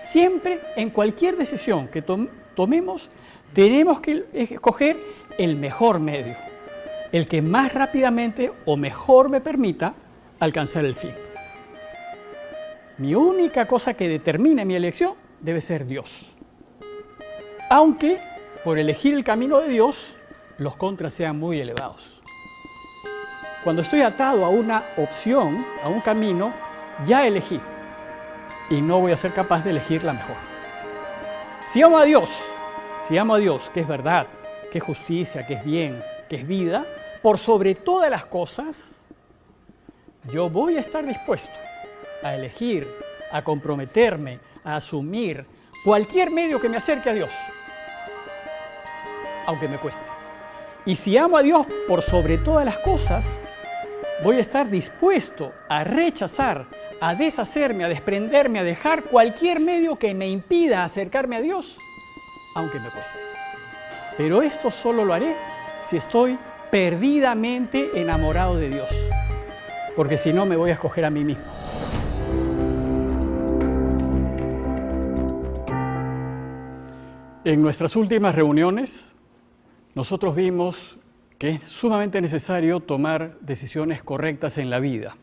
Siempre, en cualquier decisión que tomemos, tenemos que escoger el mejor medio, el que más rápidamente o mejor me permita alcanzar el fin. Mi única cosa que determine mi elección debe ser Dios. Aunque, por elegir el camino de Dios, los contras sean muy elevados. Cuando estoy atado a una opción, a un camino, ya elegí. Y no voy a ser capaz de elegir la mejor. Si amo a Dios, que es verdad, que es justicia, que es bien, que es vida, por sobre todas las cosas, yo voy a estar dispuesto a elegir, a comprometerme, a asumir cualquier medio que me acerque a Dios, aunque me cueste. Y si amo a Dios por sobre todas las cosas, voy a estar dispuesto a rechazar, a deshacerme, a desprenderme, a dejar cualquier medio que me impida acercarme a Dios, aunque me cueste. Pero esto solo lo haré si estoy perdidamente enamorado de Dios, porque si no me voy a escoger a mí mismo. En nuestras últimas reuniones, nosotros vimos que es sumamente necesario tomar decisiones correctas en la vida,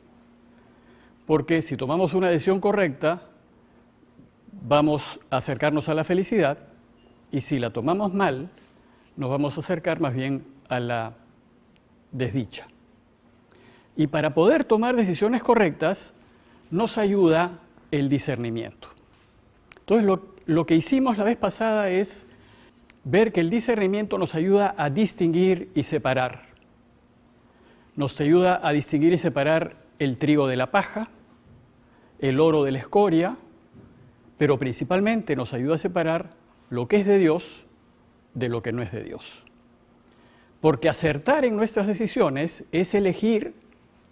porque si tomamos una decisión correcta, vamos a acercarnos a la felicidad, y si la tomamos mal, nos vamos a acercar más bien a la desdicha. Y para poder tomar decisiones correctas, nos ayuda el discernimiento. Entonces, lo que hicimos la vez pasada es ver que el discernimiento nos ayuda a distinguir y separar. Nos ayuda a distinguir y separar el trigo de la paja, el oro de la escoria, pero principalmente nos ayuda a separar lo que es de Dios de lo que no es de Dios. Porque acertar en nuestras decisiones es elegir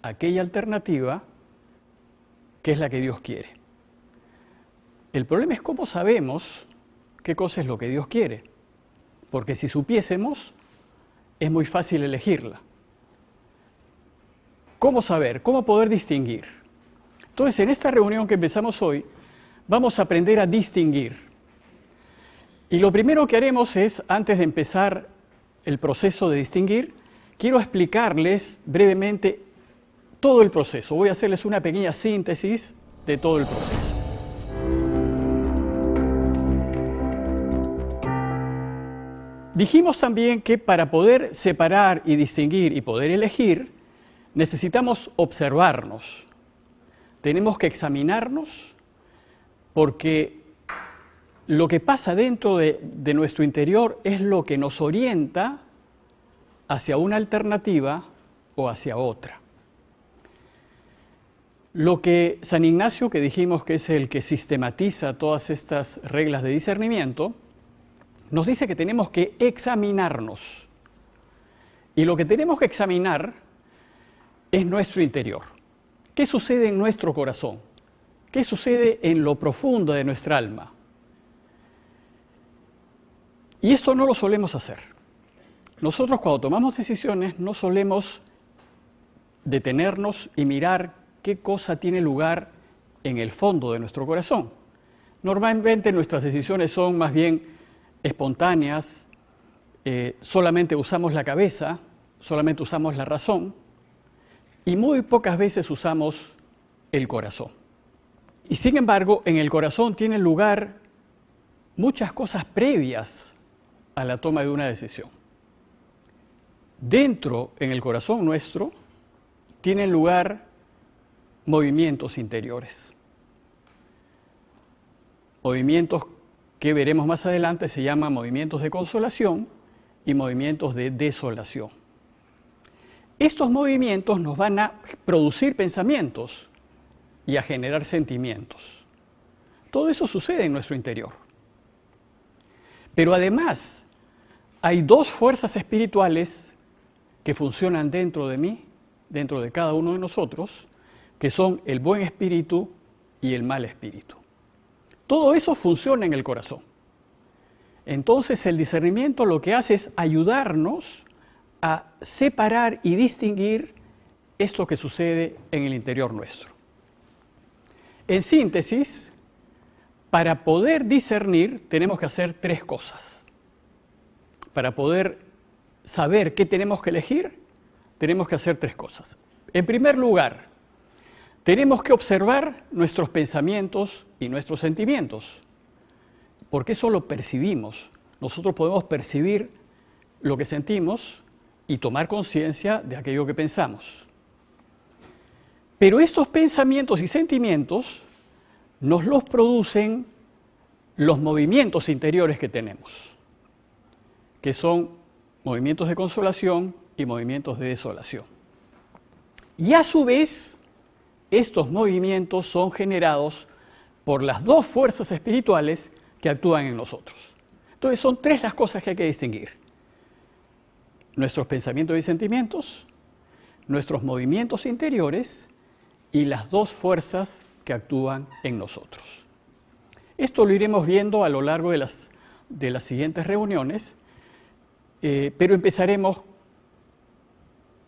aquella alternativa que es la que Dios quiere. El problema es cómo sabemos qué cosa es lo que Dios quiere. Porque si supiésemos, es muy fácil elegirla. ¿Cómo saber? ¿Cómo poder distinguir? Entonces, en esta reunión que empezamos hoy, vamos a aprender a distinguir. Y lo primero que haremos es, antes de empezar el proceso de distinguir, quiero explicarles brevemente todo el proceso. Voy a hacerles una pequeña síntesis de todo el proceso. Dijimos también que para poder separar y distinguir y poder elegir, necesitamos observarnos. Tenemos que examinarnos porque lo que pasa dentro de nuestro interior es lo que nos orienta hacia una alternativa o hacia otra. Lo que San Ignacio, que dijimos que es el que sistematiza todas estas reglas de discernimiento, nos dice que tenemos que examinarnos. Y lo que tenemos que examinar es nuestro interior. ¿Qué sucede en nuestro corazón? ¿Qué sucede en lo profundo de nuestra alma? Y esto no lo solemos hacer. Nosotros cuando tomamos decisiones no solemos detenernos y mirar qué cosa tiene lugar en el fondo de nuestro corazón. Normalmente nuestras decisiones son más bien espontáneas, solamente usamos la cabeza, solamente usamos la razón y muy pocas veces usamos el corazón. Y sin embargo, en el corazón tienen lugar muchas cosas previas a la toma de una decisión. Dentro, en el corazón nuestro, tienen lugar movimientos interiores. Movimientos que veremos más adelante se llaman movimientos de consolación y movimientos de desolación. Estos movimientos nos van a producir pensamientos y a generar sentimientos. Todo eso sucede en nuestro interior. Pero además, hay dos fuerzas espirituales que funcionan dentro de mí, dentro de cada uno de nosotros, que son el buen espíritu y el mal espíritu. Todo eso funciona en el corazón. Entonces el discernimiento lo que hace es ayudarnos a separar y distinguir esto que sucede en el interior nuestro. En síntesis, para poder discernir tenemos que hacer tres cosas. Para poder saber qué tenemos que elegir, tenemos que hacer tres cosas. En primer lugar, tenemos que observar nuestros pensamientos y nuestros sentimientos, porque eso lo percibimos. Nosotros podemos percibir lo que sentimos y tomar conciencia de aquello que pensamos. Pero estos pensamientos y sentimientos nos los producen los movimientos interiores que tenemos, que son movimientos de consolación y movimientos de desolación. Y a su vez, estos movimientos son generados por las dos fuerzas espirituales que actúan en nosotros. Entonces son tres las cosas que hay que distinguir: nuestros pensamientos y sentimientos, nuestros movimientos interiores y las dos fuerzas que actúan en nosotros. Esto lo iremos viendo a lo largo de las siguientes reuniones, pero empezaremos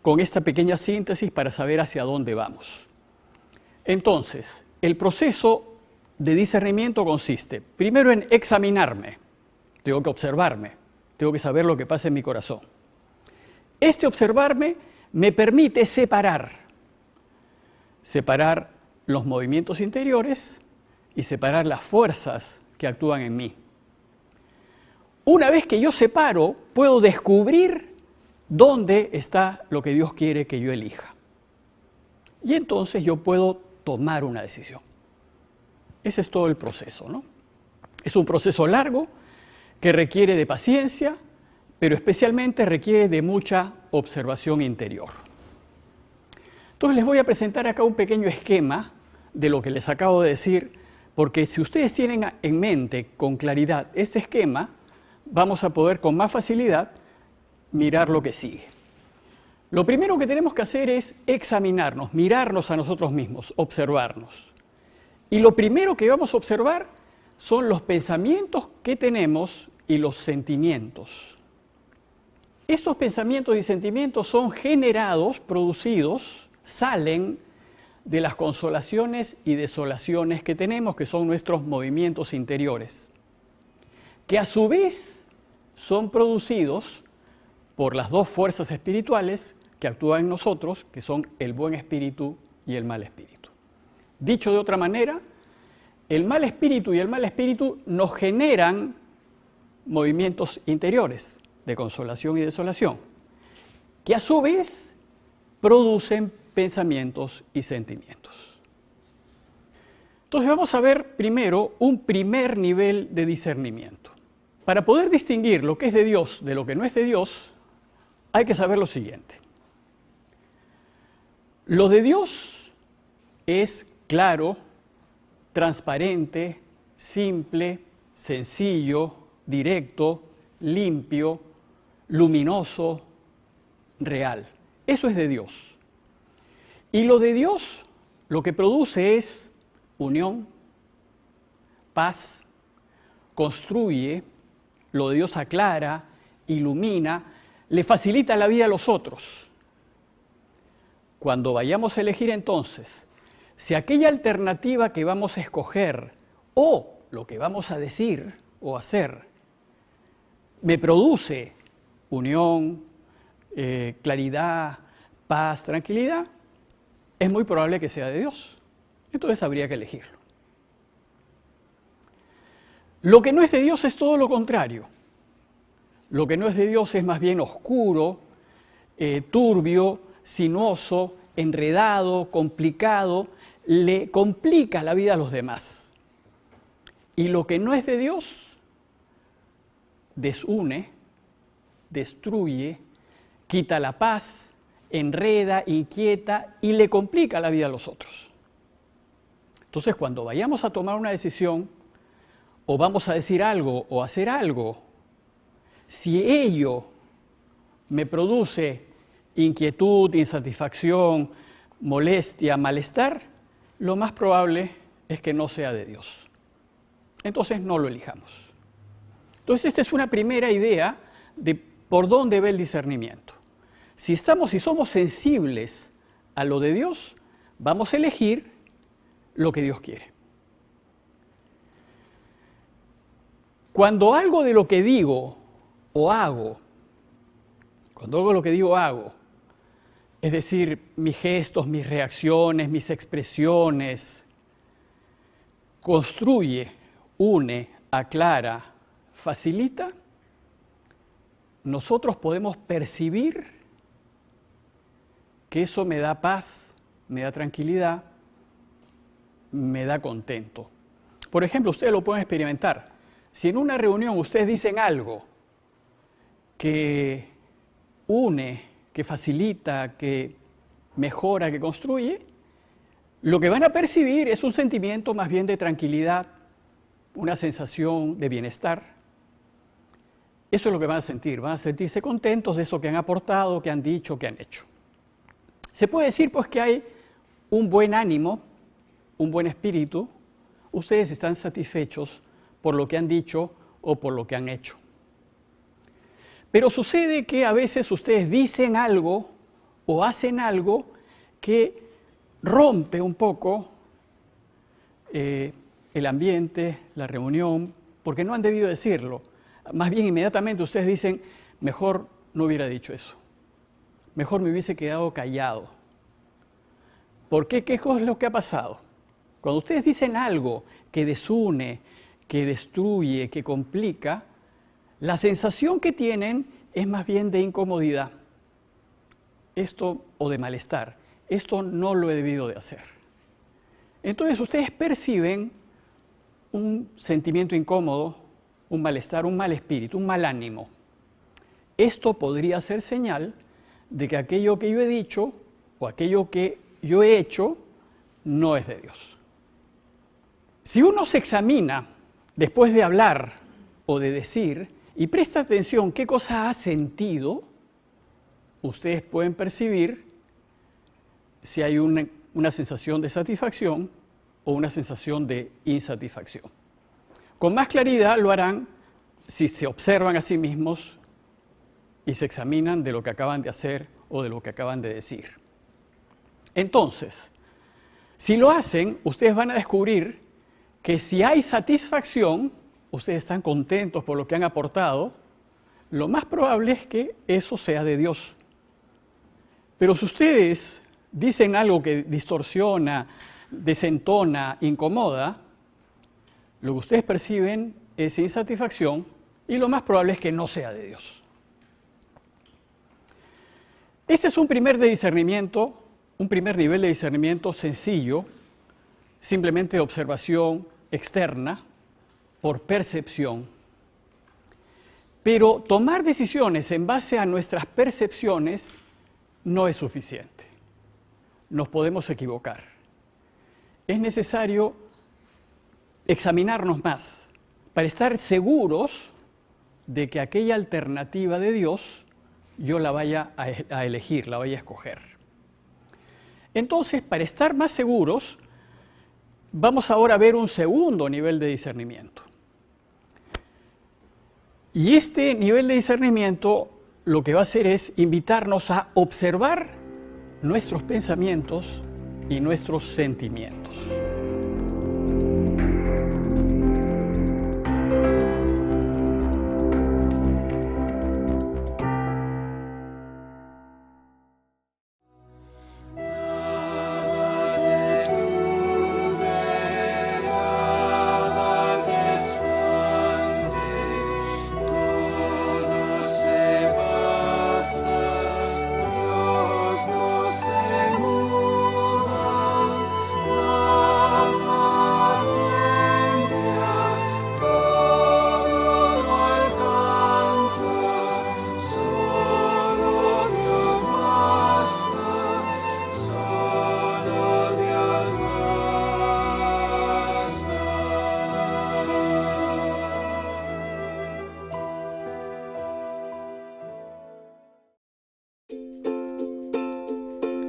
con esta pequeña síntesis para saber hacia dónde vamos. Entonces, el proceso de discernimiento consiste primero en examinarme. Tengo que observarme, tengo que saber lo que pasa en mi corazón. Este observarme me permite separar los movimientos interiores y separar las fuerzas que actúan en mí. Una vez que yo separo, puedo descubrir dónde está lo que Dios quiere que yo elija. Y entonces yo puedo tomar una decisión. Ese es todo el proceso, ¿no? Es un proceso largo que requiere de paciencia, pero especialmente requiere de mucha observación interior. Entonces les voy a presentar acá un pequeño esquema de lo que les acabo de decir, porque si ustedes tienen en mente con claridad este esquema, vamos a poder con más facilidad mirar lo que sigue. Lo primero que tenemos que hacer es examinarnos, mirarnos a nosotros mismos, observarnos. Y lo primero que vamos a observar son los pensamientos que tenemos y los sentimientos. Estos pensamientos y sentimientos son generados, producidos, salen de las consolaciones y desolaciones que tenemos, que son nuestros movimientos interiores, que a su vez son producidos por las dos fuerzas espirituales que actúan en nosotros, que son el buen espíritu y el mal espíritu. Dicho de otra manera, el mal espíritu y el mal espíritu nos generan movimientos interiores de consolación y desolación, que a su vez producen pensamientos y sentimientos. Entonces vamos a ver primero un primer nivel de discernimiento. Para poder distinguir lo que es de Dios de lo que no es de Dios, hay que saber lo siguiente. Lo de Dios es claro, transparente, simple, sencillo, directo, limpio, luminoso, real. Eso es de Dios. Y lo de Dios lo que produce es unión, paz, construye, lo de Dios aclara, ilumina, le facilita la vida a los otros. Cuando vayamos a elegir entonces, si aquella alternativa que vamos a escoger o lo que vamos a decir o hacer me produce unión, claridad, paz, tranquilidad, es muy probable que sea de Dios. Entonces habría que elegirlo. Lo que no es de Dios es todo lo contrario. Lo que no es de Dios es más bien oscuro, turbio, sinuoso, enredado, complicado, le complica la vida a los demás. Y lo que no es de Dios desune, destruye, quita la paz, enreda, inquieta y le complica la vida a los otros. Entonces, cuando vayamos a tomar una decisión, o vamos a decir algo o hacer algo, si ello me produce inquietud, insatisfacción, molestia, malestar, lo más probable es que no sea de Dios. Entonces, no lo elijamos. Entonces, esta es una primera idea de por dónde va el discernimiento. Si somos sensibles a lo de Dios, vamos a elegir lo que Dios quiere. Cuando algo de lo que digo o hago, es decir, mis gestos, mis reacciones, mis expresiones, construye, une, aclara, facilita, nosotros podemos percibir que eso me da paz, me da tranquilidad, me da contento. Por ejemplo, ustedes lo pueden experimentar. Si en una reunión ustedes dicen algo que une, que facilita, que mejora, que construye, lo que van a percibir es un sentimiento más bien de tranquilidad, una sensación de bienestar. Eso es lo que van a sentirse contentos de eso que han aportado, que han dicho, que han hecho. Se puede decir pues que hay un buen ánimo, un buen espíritu, ustedes están satisfechos por lo que han dicho o por lo que han hecho. Pero sucede que a veces ustedes dicen algo o hacen algo que rompe un poco el ambiente, la reunión, porque no han debido decirlo. Más bien inmediatamente ustedes dicen, mejor no hubiera dicho eso, mejor me hubiese quedado callado. ¿Por qué? ¿Qué es lo que ha pasado? Cuando ustedes dicen algo que desune, que destruye, que complica, la sensación que tienen es más bien de incomodidad, o de malestar. Esto no lo he debido de hacer. Entonces ustedes perciben un sentimiento incómodo, un malestar, un mal espíritu, un mal ánimo. Esto podría ser señal de que aquello que yo he dicho o aquello que yo he hecho no es de Dios. Si uno se examina después de hablar o de decir y presta atención qué cosa ha sentido, ustedes pueden percibir si hay una sensación de satisfacción o una sensación de insatisfacción. Con más claridad lo harán si se observan a sí mismos y se examinan de lo que acaban de hacer o de lo que acaban de decir. Entonces, si lo hacen, ustedes van a descubrir que si hay satisfacción, ustedes están contentos por lo que han aportado, lo más probable es que eso sea de Dios. Pero si ustedes dicen algo que distorsiona, desentona, incomoda, lo que ustedes perciben es insatisfacción y lo más probable es que no sea de Dios. Este es un primer nivel de discernimiento sencillo, simplemente de observación externa, por percepción. Pero tomar decisiones en base a nuestras percepciones no es suficiente. Nos podemos equivocar. Es necesario examinarnos más para estar seguros de que aquella alternativa de Dios yo la vaya a elegir, la vaya a escoger. Entonces, para estar más seguros, vamos ahora a ver un segundo nivel de discernimiento. Y este nivel de discernimiento lo que va a hacer es invitarnos a observar nuestros pensamientos y nuestros sentimientos.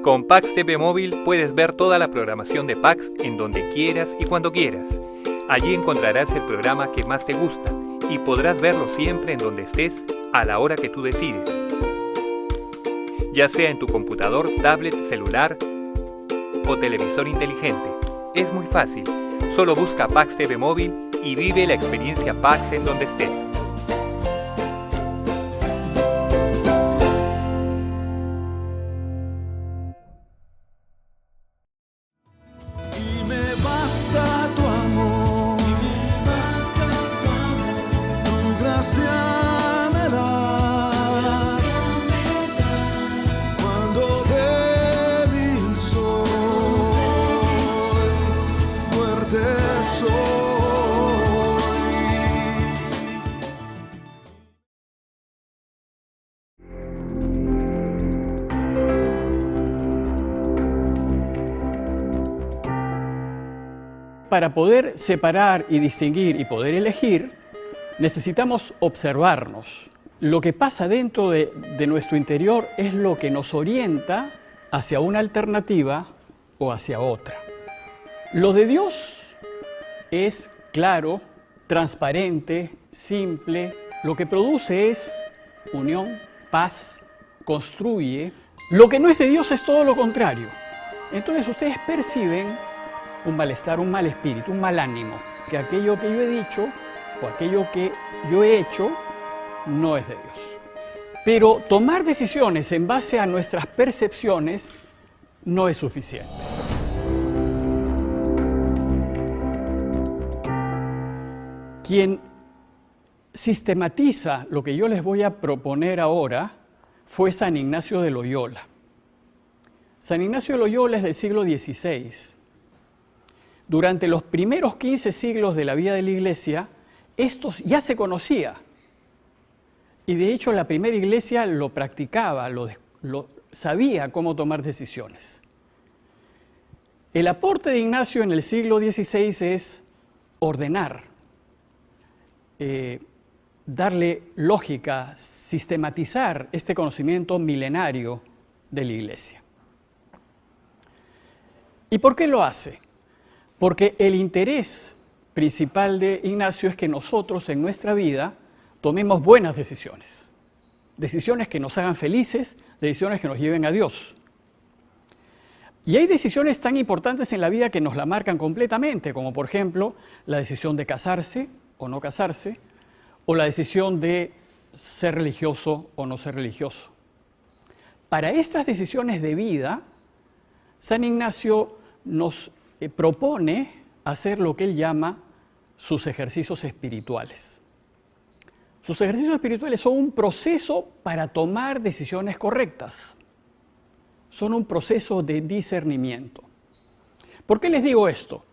Con Pax TV Móvil puedes ver toda la programación de Pax en donde quieras y cuando quieras. Allí encontrarás el programa que más te gusta y podrás verlo siempre en donde estés, a la hora que tú decides. Ya sea en tu computador, tablet, celular o televisor inteligente. Es muy fácil. Solo busca Pax TV Móvil y vive la experiencia Pax en donde estés. Y me basta tu amor, tu gracia me das. Cuando débil soy, fuerte soy. Para poder separar y distinguir y poder elegir, necesitamos observarnos. Lo que pasa dentro de nuestro interior es lo que nos orienta hacia una alternativa o hacia otra. Lo de Dios es claro, transparente, simple. Lo que produce es unión, paz, construye. Lo que no es de Dios es todo lo contrario. Entonces ustedes perciben un malestar, un mal espíritu, un mal ánimo, que aquello que yo he dicho o aquello que yo he hecho no es de Dios. Pero tomar decisiones en base a nuestras percepciones no es suficiente. Quien sistematiza lo que yo les voy a proponer ahora fue San Ignacio de Loyola. San Ignacio de Loyola es del siglo XVI. Durante los primeros 15 siglos de la vida de la Iglesia, esto ya se conocía. Y de hecho la primera Iglesia lo practicaba, sabía cómo tomar decisiones. El aporte de Ignacio en el siglo XVI es ordenar, darle lógica, sistematizar este conocimiento milenario de la Iglesia. ¿Y por qué lo hace? Porque el interés principal de Ignacio es que nosotros en nuestra vida tomemos buenas decisiones. Decisiones que nos hagan felices, decisiones que nos lleven a Dios. Y hay decisiones tan importantes en la vida que nos la marcan completamente, como por ejemplo la decisión de casarse o no casarse, o la decisión de ser religioso o no ser religioso. Para estas decisiones de vida, San Ignacio nos propone hacer lo que él llama sus ejercicios espirituales. Sus ejercicios espirituales son un proceso para tomar decisiones correctas. Son un proceso de discernimiento. ¿Por qué les digo esto?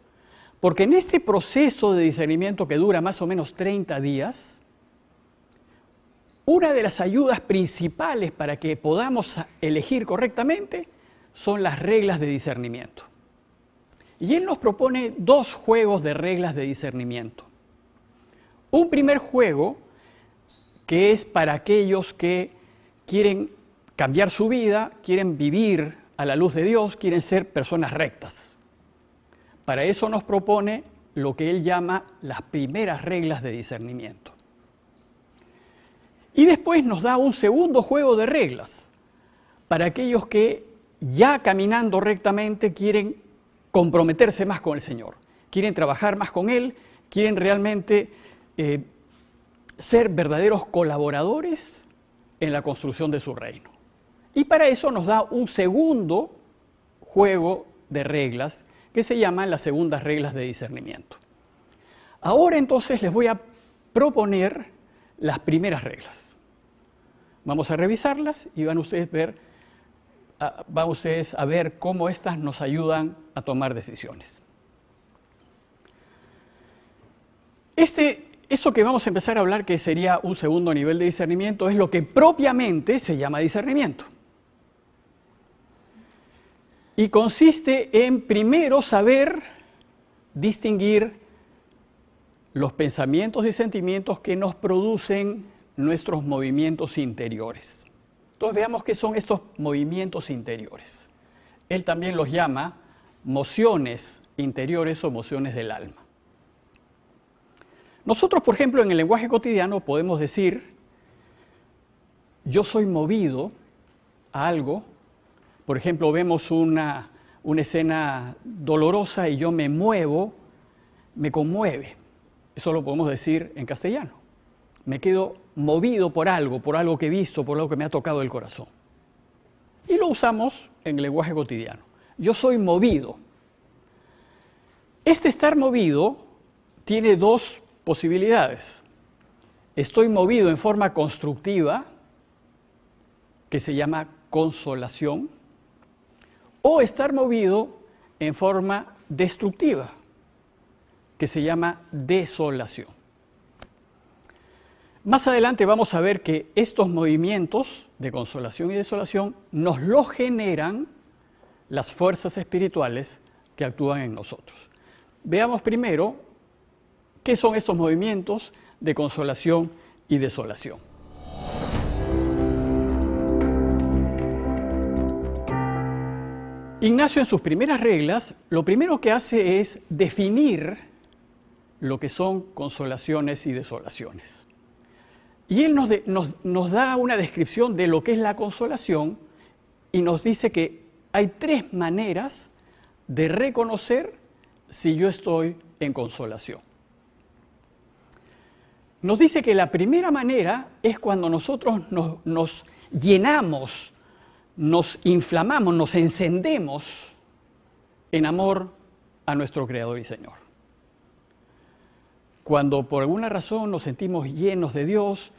Porque en este proceso de discernimiento que dura más o menos 30 días, una de las ayudas principales para que podamos elegir correctamente son las reglas de discernimiento. Y él nos propone 2 juegos de reglas de discernimiento. Un primer juego que es para aquellos que quieren cambiar su vida, quieren vivir a la luz de Dios, quieren ser personas rectas. Para eso nos propone lo que él llama las primeras reglas de discernimiento. Y después nos da un segundo juego de reglas para aquellos que ya caminando rectamente quieren comprometerse más con el Señor, quieren trabajar más con Él, quieren realmente ser verdaderos colaboradores en la construcción de su reino. Y para eso nos da un segundo juego de reglas que se llaman las segundas reglas de discernimiento. Ahora entonces les voy a proponer las primeras reglas. Vamos a revisarlas y van ustedes a ver cómo estas nos ayudan a tomar decisiones. Esto que vamos a empezar a hablar, que sería un segundo nivel de discernimiento, es lo que propiamente se llama discernimiento. Y consiste en primero saber distinguir los pensamientos y sentimientos que nos producen nuestros movimientos interiores. Entonces veamos qué son estos movimientos interiores. Él también los llama mociones interiores o mociones del alma. Nosotros, por ejemplo, en el lenguaje cotidiano podemos decir, yo soy movido a algo. Por ejemplo, vemos una escena dolorosa y yo me muevo, me conmueve. Eso lo podemos decir en castellano. Me quedo movido por algo que he visto, por algo que me ha tocado el corazón. Y lo usamos en el lenguaje cotidiano. Yo soy movido. Este estar movido tiene dos posibilidades. Estoy movido en forma constructiva, que se llama consolación, o estar movido en forma destructiva, que se llama desolación. Más adelante vamos a ver que estos movimientos de consolación y desolación nos los generan las fuerzas espirituales que actúan en nosotros. Veamos primero qué son estos movimientos de consolación y desolación. Ignacio, en sus primeras reglas, lo primero que hace es definir lo que son consolaciones y desolaciones. Y él nos da una descripción de lo que es la consolación y nos dice que hay tres maneras de reconocer si yo estoy en consolación. Nos dice que la primera manera es cuando nosotros nos llenamos, nos inflamamos, nos encendemos en amor a nuestro Creador y Señor. Cuando por alguna razón nos sentimos llenos de Dios,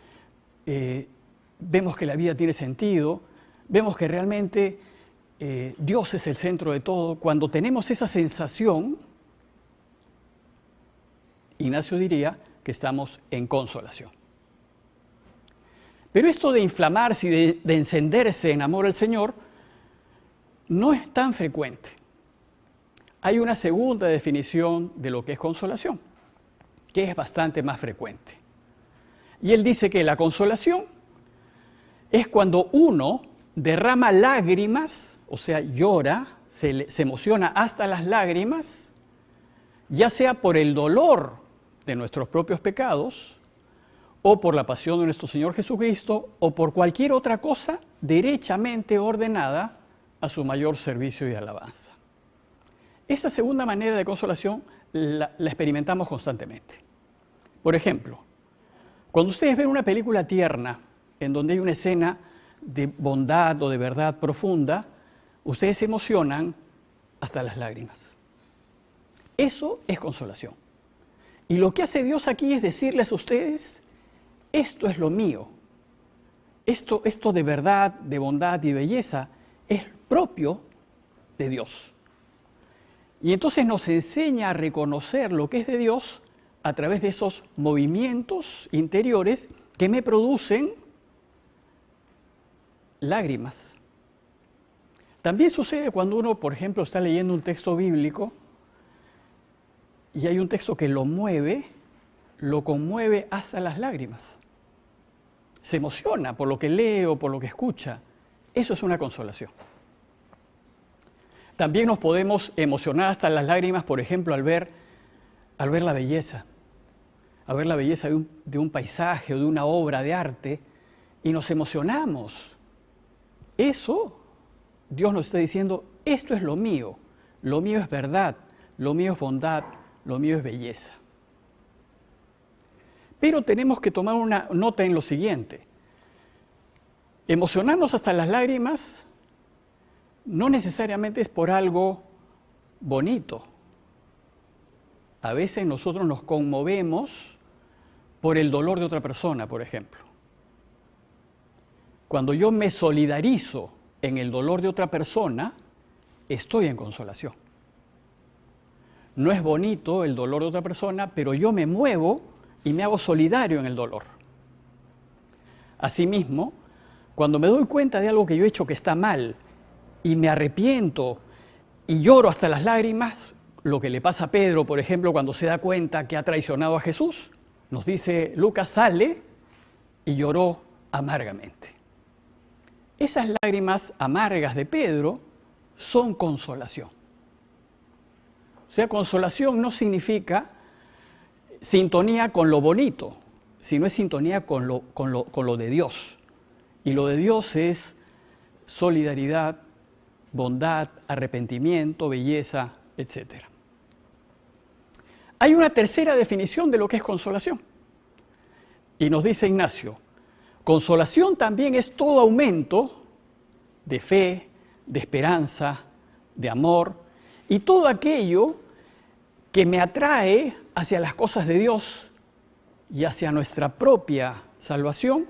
vemos que la vida tiene sentido, vemos que realmente Dios es el centro de todo. Cuando tenemos esa sensación, Ignacio diría que estamos en consolación. Pero esto de inflamarse y de encenderse en amor al Señor no es tan frecuente. Hay una segunda definición de lo que es consolación, que es bastante más frecuente. Y él dice que la consolación es cuando uno derrama lágrimas, o sea, llora, se emociona hasta las lágrimas, ya sea por el dolor de nuestros propios pecados, o por la pasión de nuestro Señor Jesucristo, o por cualquier otra cosa derechamente ordenada a su mayor servicio y alabanza. Esa segunda manera de consolación la experimentamos constantemente. Por ejemplo, cuando ustedes ven una película tierna, en donde hay una escena de bondad o de verdad profunda, ustedes se emocionan hasta las lágrimas. Eso es consolación. Y lo que hace Dios aquí es decirles a ustedes: esto es lo mío. Esto de verdad, de bondad y belleza es propio de Dios. Y entonces nos enseña a reconocer lo que es de Dios a través de esos movimientos interiores que me producen lágrimas. También sucede cuando uno, por ejemplo, está leyendo un texto bíblico y hay un texto que lo conmueve hasta las lágrimas. Se emociona por lo que lee o por lo que escucha. Eso es una consolación. También nos podemos emocionar hasta las lágrimas, por ejemplo, al ver la belleza. Al ver la belleza de un paisaje o de una obra de arte y nos emocionamos. Eso, Dios nos está diciendo: esto es lo mío es verdad, lo mío es bondad, lo mío es belleza. Pero tenemos que tomar una nota en lo siguiente. Emocionarnos hasta las lágrimas no necesariamente es por algo bonito. A veces nosotros nos conmovemos por el dolor de otra persona, por ejemplo. Cuando yo me solidarizo en el dolor de otra persona, estoy en consolación. No es bonito el dolor de otra persona, pero yo me muevo y me hago solidario en el dolor. Asimismo, cuando me doy cuenta de algo que yo he hecho que está mal y me arrepiento y lloro hasta las lágrimas, lo que le pasa a Pedro, por ejemplo, cuando se da cuenta que ha traicionado a Jesús, nos dice Lucas, sale y lloró amargamente. Esas lágrimas amargas de Pedro son consolación. O sea, consolación no significa sintonía con lo bonito, sino es sintonía con lo de Dios. Y lo de Dios es solidaridad, bondad, arrepentimiento, belleza, etc. Hay una tercera definición de lo que es consolación. Y nos dice Ignacio, consolación también es todo aumento de fe, de esperanza, de amor y todo aquello que me atrae hacia las cosas de Dios y hacia nuestra propia salvación,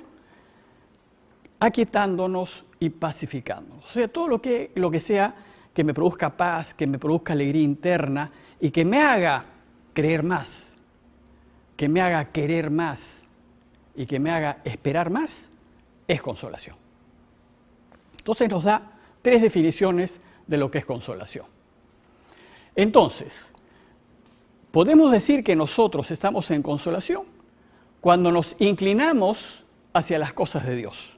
aquietándonos y pacificándonos. O sea, todo lo que sea que me produzca paz, que me produzca alegría interna y que me haga creer más, que me haga querer más y que me haga esperar más, es consolación. Entonces nos da 3 definiciones de lo que es consolación. Entonces, podemos decir que nosotros estamos en consolación cuando nos inclinamos hacia las cosas de Dios,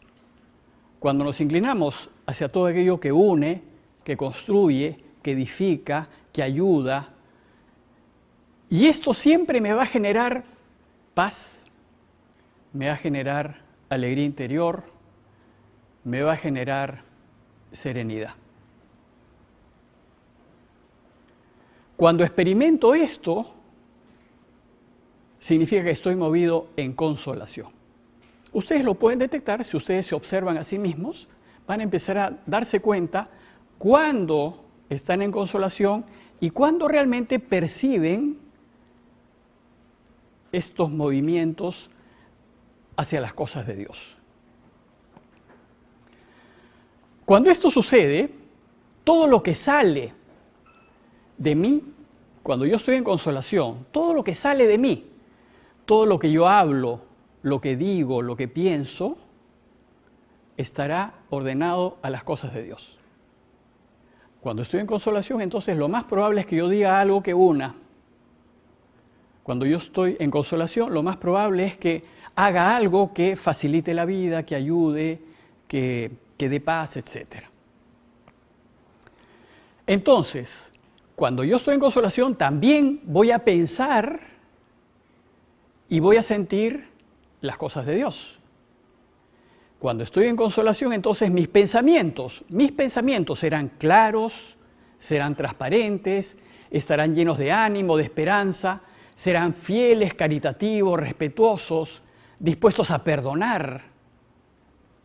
cuando nos inclinamos hacia todo aquello que une, que construye, que edifica, que ayuda. Y esto siempre me va a generar paz, me va a generar alegría interior, me va a generar serenidad. Cuando experimento esto, significa que estoy movido en consolación. Ustedes lo pueden detectar si ustedes se observan a sí mismos, van a empezar a darse cuenta cuándo están en consolación y cuándo realmente perciben estos movimientos hacia las cosas de Dios. Cuando esto sucede, todo lo que sale de mí, cuando yo estoy en consolación, todo lo que sale de mí, todo lo que yo hablo, lo que digo, lo que pienso, estará ordenado a las cosas de Dios. Cuando estoy en consolación, entonces lo más probable es que yo diga algo que una. Cuando yo estoy en consolación, lo más probable es que haga algo que facilite la vida, que ayude, que dé paz, etc. Entonces, cuando yo estoy en consolación, también voy a pensar y voy a sentir las cosas de Dios. Cuando estoy en consolación, entonces mis pensamientos serán claros, serán transparentes, estarán llenos de ánimo, de esperanza, serán fieles, caritativos, respetuosos, dispuestos a perdonar.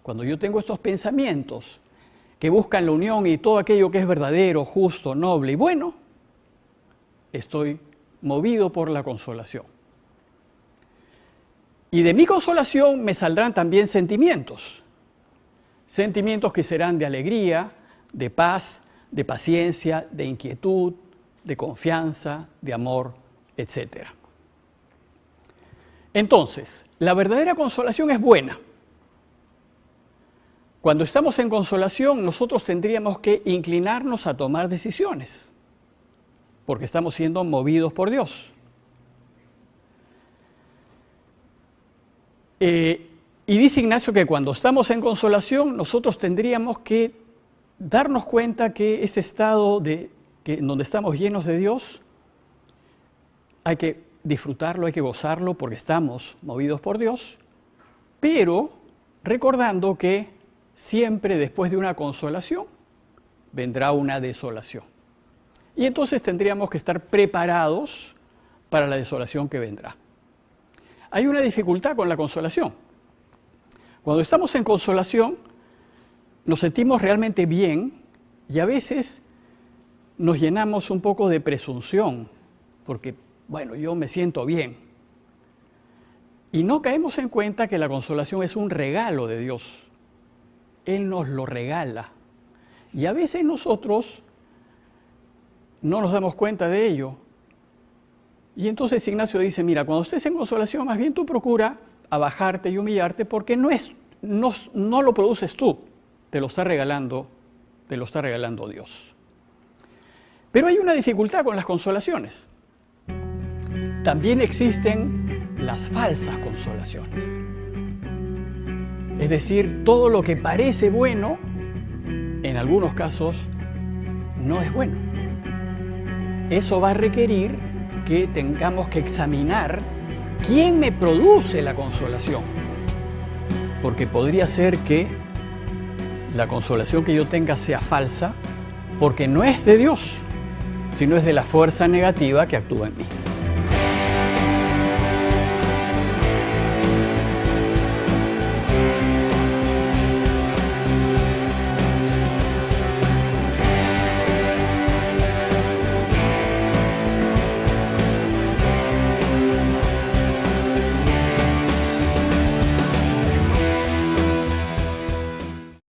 Cuando yo tengo estos pensamientos que buscan la unión y todo aquello que es verdadero, justo, noble y bueno, estoy movido por la consolación. Y de mi consolación me saldrán también sentimientos. Sentimientos que serán de alegría, de paz, de paciencia, de inquietud, de confianza, de amor, etc. Entonces, la verdadera consolación es buena. Cuando estamos en consolación, nosotros tendríamos que inclinarnos a tomar decisiones, porque estamos siendo movidos por Dios. Y dice Ignacio que cuando estamos en consolación, nosotros tendríamos que darnos cuenta que ese estado en donde estamos llenos de Dios, hay que disfrutarlo, hay que gozarlo, porque estamos movidos por Dios, pero recordando que siempre después de una consolación vendrá una desolación. Y entonces tendríamos que estar preparados para la desolación que vendrá. Hay una dificultad con la consolación. Cuando estamos en consolación, nos sentimos realmente bien y a veces nos llenamos un poco de presunción, porque, bueno, yo me siento bien. Y no caemos en cuenta que la consolación es un regalo de Dios. Él nos lo regala. Y a veces nosotros no nos damos cuenta de ello. Y entonces Ignacio dice, mira, cuando estés en consolación, más bien tú procura abajarte y humillarte, porque no lo produces tú, te lo está regalando Dios. Pero hay una dificultad con las consolaciones. También existen las falsas consolaciones. Es decir, todo lo que parece bueno, en algunos casos, no es bueno. Eso va a requerir que tengamos que examinar quién me produce la consolación. Porque podría ser que la consolación que yo tenga sea falsa, porque no es de Dios, sino es de la fuerza negativa que actúa en mí.